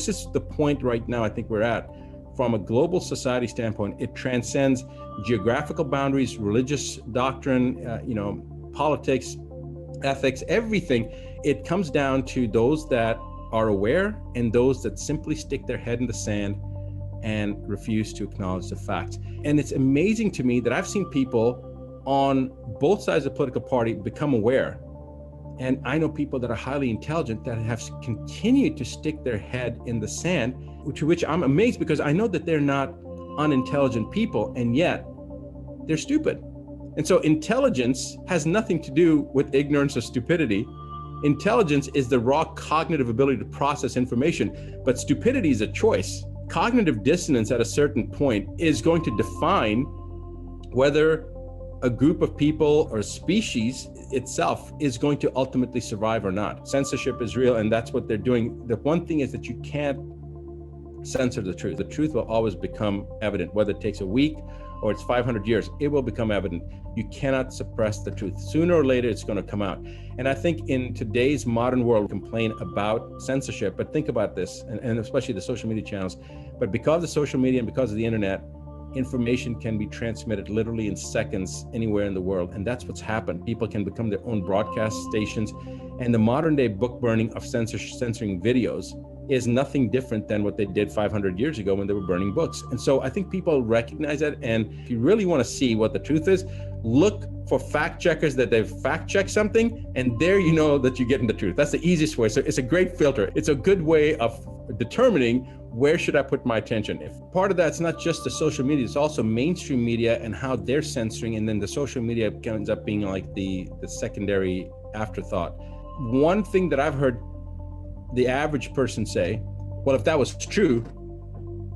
This is the point right now I think we're at. From a global society standpoint, it transcends geographical boundaries, religious doctrine, politics, ethics, everything. It comes down to those that are aware and those that simply stick their head in the sand and refuse to acknowledge the facts. And it's amazing to me that I've seen people on both sides of the political party become aware. And I know people that are highly intelligent that have continued to stick their head in the sand, to which I'm amazed, because I know that they're not unintelligent people, and yet they're stupid. And so intelligence has nothing to do with ignorance or stupidity. Intelligence is the raw cognitive ability to process information, but stupidity is a choice. Cognitive dissonance at a certain point is going to define whether a group of people or a species itself is going to ultimately survive or not. Censorship is real, and that's what they're doing. The one thing is that you can't censor the truth. The truth will always become evident, whether it takes a week or it's 500 years, it will become evident. You cannot suppress the truth. Sooner or later, it's going to come out. And I think in today's modern world, we complain about censorship, but think about this, and especially the social media channels. But because of social media and because of the internet, information can be transmitted literally in seconds anywhere in the world. And that's what's happened. People can become their own broadcast stations. And the modern day book burning of censoring videos is nothing different than what they did 500 years ago when they were burning books. And so I think people recognize that. And if you really want to see what the truth is, look for fact checkers that they've fact checked something, and there you know that you're getting the truth. That's the easiest way. So it's a great filter. It's a good way of determining where should I put my attention. If part of that's not just the social media, it's also mainstream media and how they're censoring, and then the social media ends up being like the secondary afterthought. One thing that I've heard the average person say, well, if that was true,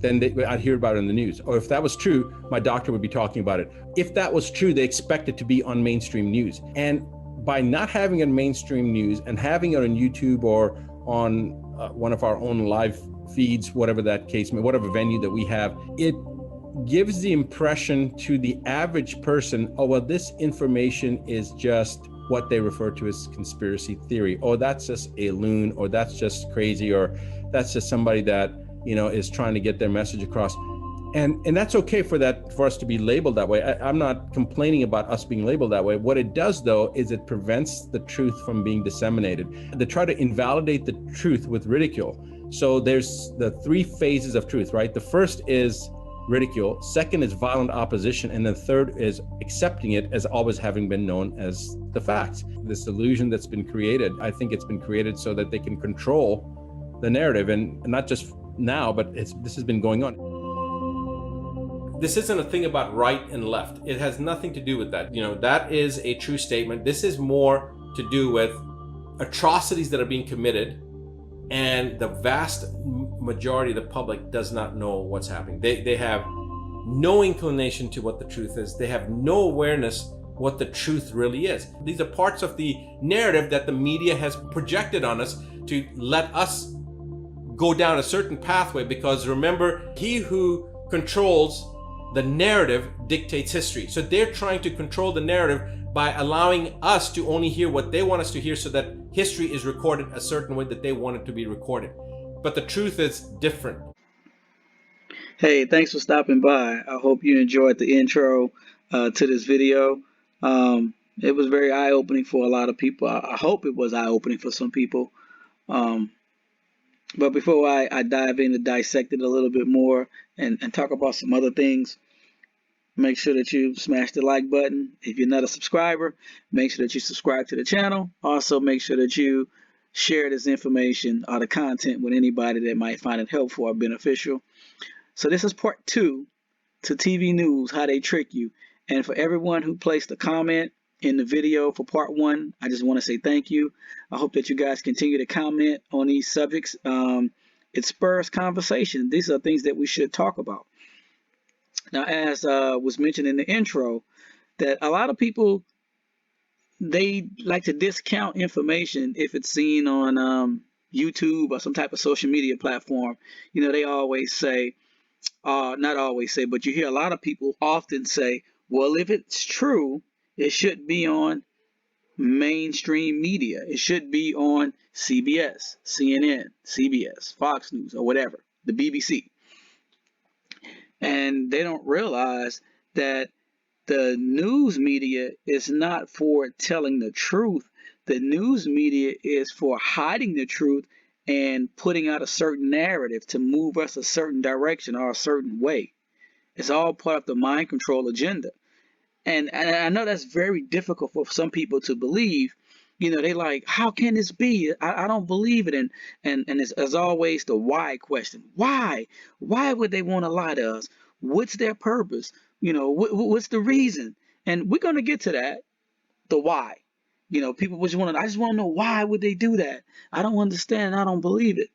then I'd hear about it in the news. Or if that was true, my doctor would be talking about it. If that was true, they expect it to be on mainstream news. And by not having it on mainstream news and having it on YouTube or on one of our own live feeds, whatever that case may, whatever venue that we have, it gives the impression to the average person, oh, well, this information is just what they refer to as conspiracy theory, or that's just a loon, or that's just crazy, or that's just somebody that, is trying to get their message across. And that's okay for us to be labeled that way. I'm not complaining about us being labeled that way. What it does, though, is it prevents the truth from being disseminated. They try to invalidate the truth with ridicule. So there's the three phases of truth, right? The first is ridicule, second is violent opposition, and the third is accepting it as always having been known as the facts. This illusion that's been created, I think it's been created so that they can control the narrative, and not just now, but this has been going on. This isn't a thing about right and left. It has nothing to do with that. That is a true statement. This is more to do with atrocities that are being committed, and the vast majority of the public does not know what's happening. They have no inclination to what the truth is. They have no awareness what the truth really is. These are parts of the narrative that the media has projected on us to let us go down a certain pathway, because remember, he who controls the narrative dictates history. So they're trying to control the narrative by allowing us to only hear what they want us to hear, so that history is recorded a certain way that they want it to be recorded. But the truth is different. Hey, thanks for stopping by. I hope you enjoyed the intro to this video. It was very eye-opening for a lot of people. I hope it was eye-opening for some people. But before I dive in to dissect it a little bit more and talk about some other things, make sure that you smash the like button. If you're not a subscriber, make sure that you subscribe to the channel. Also, make sure that you share this information or the content with anybody that might find it helpful or beneficial. So this is part 2 to TV news, how they trick you. And for everyone who placed a comment in the video for part 1, I just want to say thank you. I hope that you guys continue to comment on these subjects. It spurs conversation. These are things that we should talk about. Now, as was mentioned in the intro, that a lot of people, they like to discount information if it's seen on YouTube or some type of social media platform. They always say, not always say, but you hear a lot of people often say, well, if it's true, it should be on mainstream media. It should be on CBS, CNN, CBS, Fox News, or whatever, the BBC. And they don't realize that the news media is not for telling the truth. The news media is for hiding the truth and putting out a certain narrative to move us a certain direction or a certain way. It's all part of the mind control agenda. And I know that's very difficult for some people to believe. They like, how can this be? I don't believe it. And it's, as always, the why question. Why? Why would they want to lie to us? What's their purpose? What's the reason? And we're going to get to that, the why. People just want to, I just want to know, why would they do that? I don't understand. I don't believe it.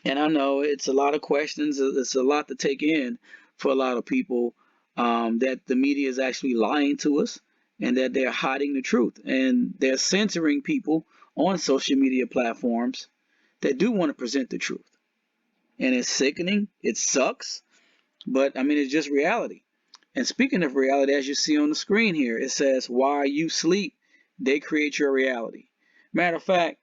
And I know it's a lot of questions. It's a lot to take in for a lot of people, that the media is actually lying to us and that they're hiding the truth. And they're censoring people on social media platforms that do want to present the truth. And it's sickening. It sucks. But, I mean, it's just reality. And speaking of reality, as you see on the screen here, it says, while you sleep, they create your reality. Matter of fact,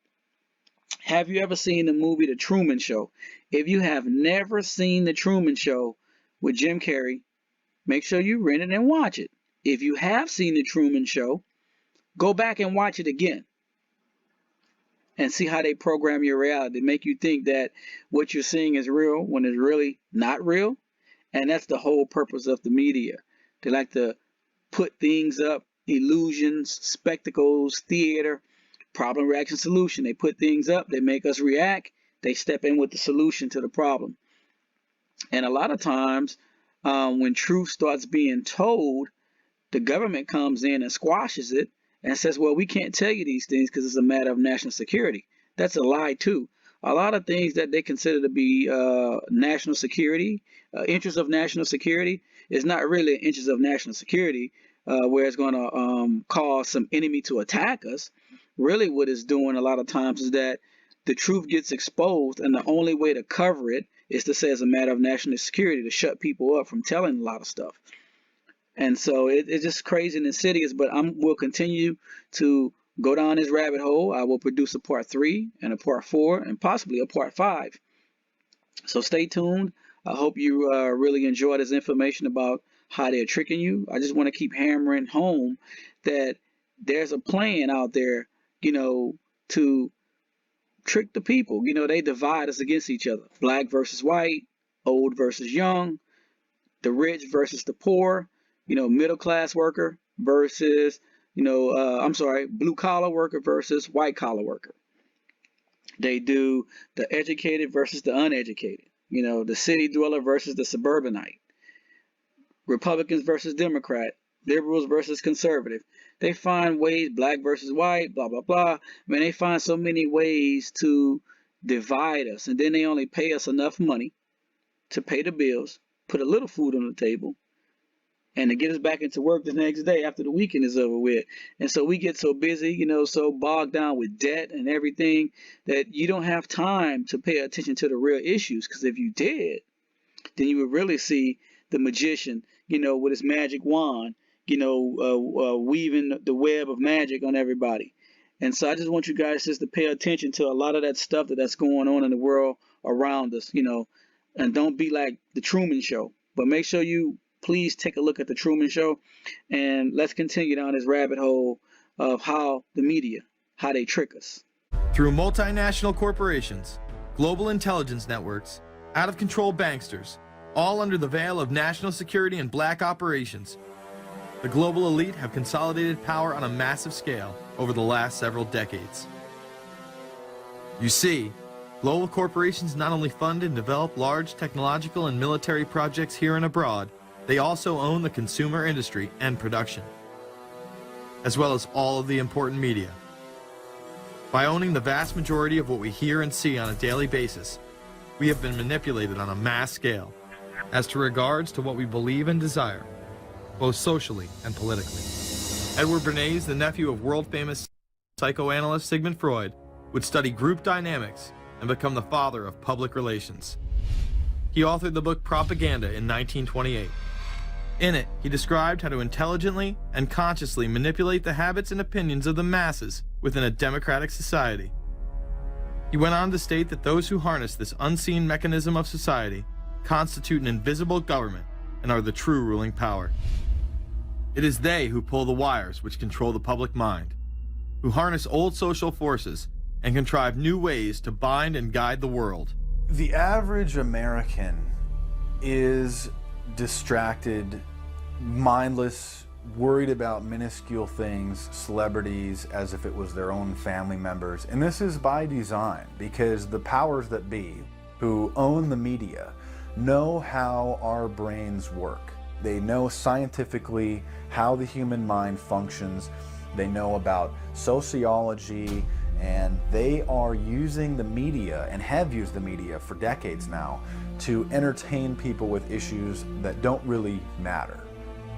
have you ever seen the movie The Truman Show? If you have never seen The Truman Show with Jim Carrey, make sure you rent it and watch it. If you have seen The Truman Show, go back and watch it again and see how they program your reality. They make you think that what you're seeing is real when it's really not real. And that's the whole purpose of the media. They like to put things up, illusions, spectacles, theater, problem, reaction, solution. They put things up, they make us react, they step in with the solution to the problem. And a lot of times, when truth starts being told, the government comes in and squashes it and says, well, we can't tell you these things because it's a matter of national security. That's a lie too. A lot of things that they consider to be national security, interests of national security, is not really interests of national security, where it's going to cause some enemy to attack us. Really what it's doing a lot of times is that the truth gets exposed, and the only way to cover it is to say it's a matter of national security, to shut people up from telling a lot of stuff. And so it's just crazy and insidious, but we'll continue to go down this rabbit hole. I will produce a part 3 and a part 4 and possibly a part 5. So stay tuned. I hope you really enjoy this information about how they're tricking you. I just want to keep hammering home that there's a plan out there, to trick the people. They divide us against each other. Black versus white, old versus young, the rich versus the poor, middle class worker versus, blue collar worker versus white collar worker. They do the educated versus the uneducated, the city dweller versus the suburbanite, Republicans versus Democrat, liberals versus conservative. They find ways, black versus white, blah, blah, blah. They find so many ways to divide us. And then they only pay us enough money to pay the bills, put a little food on the table, and to get us back into work the next day after the weekend is over with. And so we get so busy, so bogged down with debt and everything, that you don't have time to pay attention to the real issues. Because if you did, then you would really see the magician, with his magic wand, weaving the web of magic on everybody. And so I just want you guys just to pay attention to a lot of that stuff that's going on in the world around us, and don't be like the Truman Show. But make sure you please take a look at the Truman Show, and let's continue down this rabbit hole of how the media, how they trick us. Through multinational corporations, global intelligence networks, out-of-control banksters, all under the veil of national security and black operations, the global elite have consolidated power on a massive scale over the last several decades. You see, global corporations not only fund and develop large technological and military projects here and abroad, they also own the consumer industry and production, as well as all of the important media. By owning the vast majority of what we hear and see on a daily basis, we have been manipulated on a mass scale as to regards to what we believe and desire, both socially and politically. Edward Bernays, the nephew of world-famous psychoanalyst Sigmund Freud, would study group dynamics and become the father of public relations. He authored the book Propaganda in 1928. In it, he described how to intelligently and consciously manipulate the habits and opinions of the masses within a democratic society. He went on to state that those who harness this unseen mechanism of society constitute an invisible government and are the true ruling power. It is they who pull the wires which control the public mind, who harness old social forces and contrive new ways to bind and guide the world. The average American is distracted, mindless, worried about minuscule things, celebrities, as if it was their own family members. And this is by design, because the powers that be, who own the media, know how our brains work. They know scientifically how the human mind functions. They know about sociology, and they are using the media, and have used the media for decades now, to entertain people with issues that don't really matter.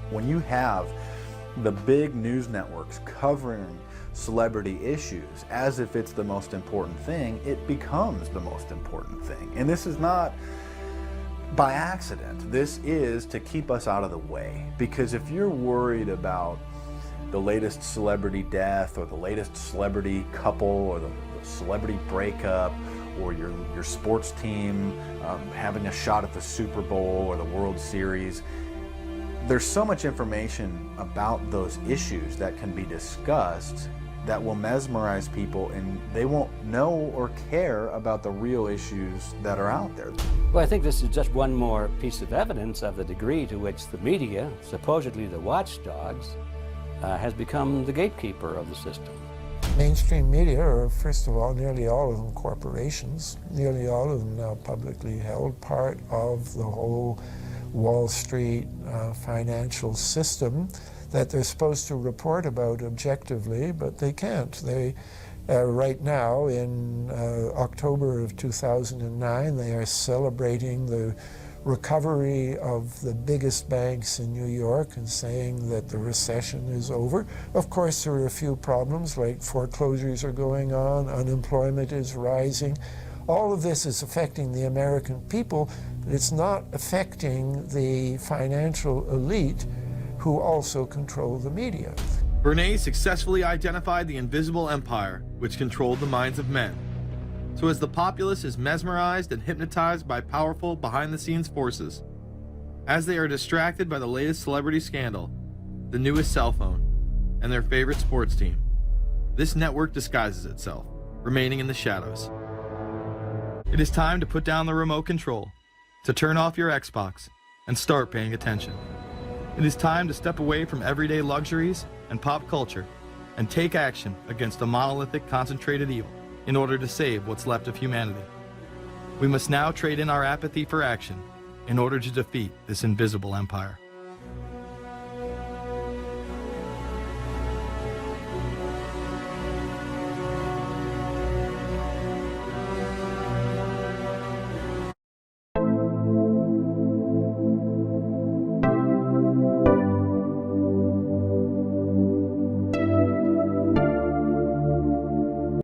When you have the big news networks covering celebrity issues as if it's the most important thing, it becomes the most important thing. And this is not by accident. This is to keep us out of the way. Because if you're worried about the latest celebrity death, or the latest celebrity couple, or the celebrity breakup, or your sports team having a shot at the Super Bowl or the World Series, there's so much information about those issues that can be discussed that will mesmerize people, and they won't know or care about the real issues that are out there. Well, I think this is just one more piece of evidence of the degree to which the media, supposedly the watchdogs, has become the gatekeeper of the system. Mainstream media are, first of all, nearly all of them corporations, nearly all of them now publicly held, part of the whole Wall Street financial system that they're supposed to report about objectively, but they can't. They, right now, in October of 2009, they are celebrating the recovery of the biggest banks in New York and saying that the recession is over. Of course, there are a few problems, like foreclosures are going on, unemployment is rising. All of this is affecting the American people, but it's not affecting the financial elite who also control the media. Bernays successfully identified the invisible empire which controlled the minds of men. So as the populace is mesmerized and hypnotized by powerful behind-the-scenes forces, as they are distracted by the latest celebrity scandal, the newest cell phone, and their favorite sports team, this network disguises itself, remaining in the shadows. It is time to put down the remote control, to turn off your Xbox, and start paying attention. It is time to step away from everyday luxuries and pop culture and take action against a monolithic, concentrated evil in order to save what's left of humanity. We must now trade in our apathy for action in order to defeat this invisible empire.